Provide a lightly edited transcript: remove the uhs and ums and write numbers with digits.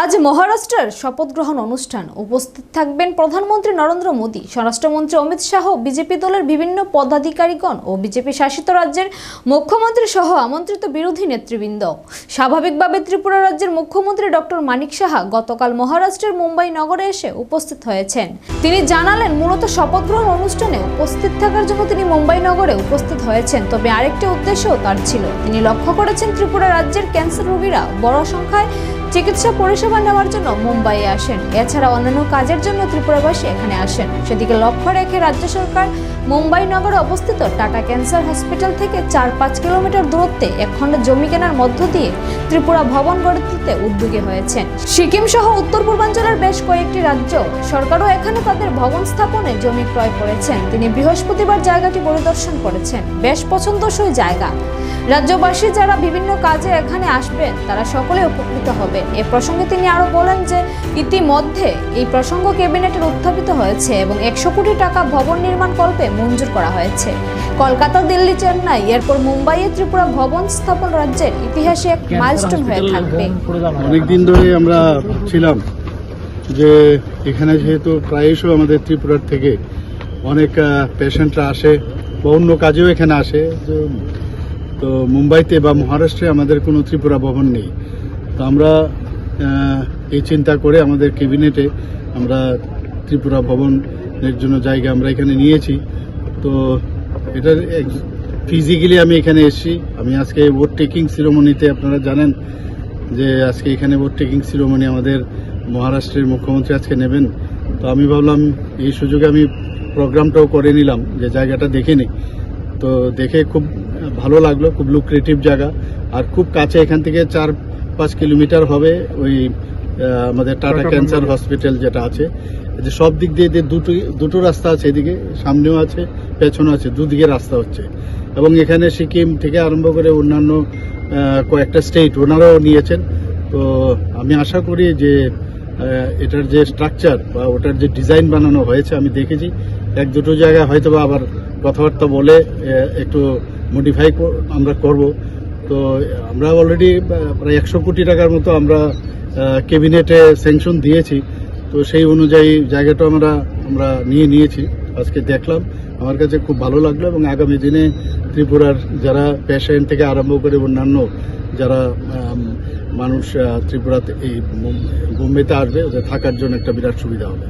আজ মহারাষ্ট্রের শপথ গ্রহণ অনুষ্ঠান উপস্থিত থাকবেন প্রধানমন্ত্রী নরেন্দ্র মোদী, স্বরাষ্ট্রমন্ত্রী অমিত শাহ, বিজেপি দলের বিভিন্ন পদাধিকারীগণ ও বিজেপি শাসিত রাজ্যের মুখ্যমন্ত্রী সহ আমন্ত্রিত বিরোধী নেতৃবৃন্দ। স্বাভাবিকভাবে ত্রিপুরা রাজ্যের মুখ্যমন্ত্রী ডক্টর মানিক সাহা গতকাল মহারাষ্ট্রের মুম্বাই নগরে এসে উপস্থিত হয়েছেন। তিনি জানালেন, মূলত শপথ গ্রহণ অনুষ্ঠানে উপস্থিত থাকার জন্য তিনি মুম্বাই নগরে উপস্থিত হয়েছেন, তবে আরেকটি উদ্দেশ্যও তার ছিল। তিনি লক্ষ্য করেছেন ত্রিপুরা রাজ্যের ক্যান্সার রোগীরা বড় সংখ্যায় চিকিৎসা পরিষেবা নেওয়ার জন্য মুম্বাইয়ে আসেন। এছাড়া অন্যান্য কাজের জন্য ত্রিপুরাবাসী এখানে আসেন। সেদিকে লক্ষ্য রেখে রাজ্য সরকার মুম্বাই নগরে অবস্থিত টাটা ক্যান্সার হসপিটাল থেকে 4-5 কিলোমিটার দূরত্বে একখণ্ড জমি কেনার মধ্য দিয়ে ত্রিপুরা ভবন গড়ে তুলতে উদ্যোগী হয়েছেন। সিকিম সহ উত্তর পূর্বাঞ্চলের বেশ কয়েকটি রাজ্য সরকারও এখানে তাদের ভবন স্থাপনে জমি ক্রয় করেছেন। তিনি বৃহস্পতিবার জায়গাটি পরিদর্শন করেছেন। বেশ পছন্দসই জায়গা। রাজ্যবাসী যারা বিভিন্ন কাজে এখানে আসবেন তারা সকলে উপকৃত হবেন। এ প্রসঙ্গে তিনি আরো বলেন যে ইতিমধ্যে এই প্রসঙ্গ ক্যাবিনেটের উত্থাপিত হয়েছে এবং 100 কোটি টাকা ভবন নির্মাণ কল্পে মঞ্জুর করা হয়েছে। কলকাতা, দিল্লি, চেন্নাই, এরপর মুম্বাইয়ে ত্রিপুরা ভবন স্থাপন রাজ্যের ইতিহাসে এক মাইলস্টোন হয়ে থাকবে। অনেকদিন ধরে আমরা ছিলাম যে এখানে যেহেতু প্রায়শই আমাদের ত্রিপুরার থেকে অনেক পেশেন্টরা আসে বা অন্য কাজেও এখানে আসে, তো মুম্বাইতে বা মহারাষ্ট্রে আমাদের কোনো ত্রিপুরা ভবন নেই। তো আমরা এই চিন্তা করে আমাদের ক্যাবিনেটে আমরা ত্রিপুরা ভবনের জন্য জায়গা আমরা এখানে নিয়েছি। তো এটা ফিজিক্যালি আমি এখানে এসেছি। আমি আজকে ভোট টেকিং সিরিমনিতে, আপনারা জানেন যে আজকে এখানে ভোট টেকিং সিরিমনি আমাদের মহারাষ্ট্রের মুখ্যমন্ত্রী আজকে নেবেন। তো আমি ভাবলাম এই সুযোগে আমি প্রোগ্রামটাও করে নিলাম, যে জায়গাটা দেখে নিই। তো দেখে খুব ভালো লাগলো, খুব লুক্রেটিভ জায়গা। আর খুব কাছে, এখান থেকে 4-5 কিলোমিটার হবে ওই আমাদের টাটা ক্যান্সার হসপিটাল যেটা আছে। যে সব দিক দিয়ে দুটো রাস্তা আছে, এদিকে সামনেও আছে, পেছনেও আছে, দুদিকে রাস্তা হচ্ছে। এবং এখানে সিকিম থেকে আরম্ভ করে অন্যান্য কয়েকটা স্টেট ওনারাও নিয়েছেন। তো আমি আশা করি যে এটার যে স্ট্রাকচার বা ওটার যে ডিজাইন বানানো হয়েছে, আমি দেখেছি 1-2 জায়গায় হয়তো বা আবার কথাবার্তা বলে একটু মডিফাই আমরা করব। তো আমরা অলরেডি প্রায় 100 কোটি টাকার মতো আমরা ক্যাবিনেটে স্যাংশন দিয়েছি। তো সেই অনুযায়ী জায়গাটা আমরা নিয়েছি। আজকে দেখলাম, আমার কাছে খুব ভালো লাগলো। এবং আগামী দিনে ত্রিপুরার যারা পেশেন্ট থেকে আরম্ভ করে অন্যান্য যারা মানুষ ত্রিপুরাতে এই বোম্বেতে আসবে, ওদের থাকার জন্য একটা বিরাট সুবিধা হবে।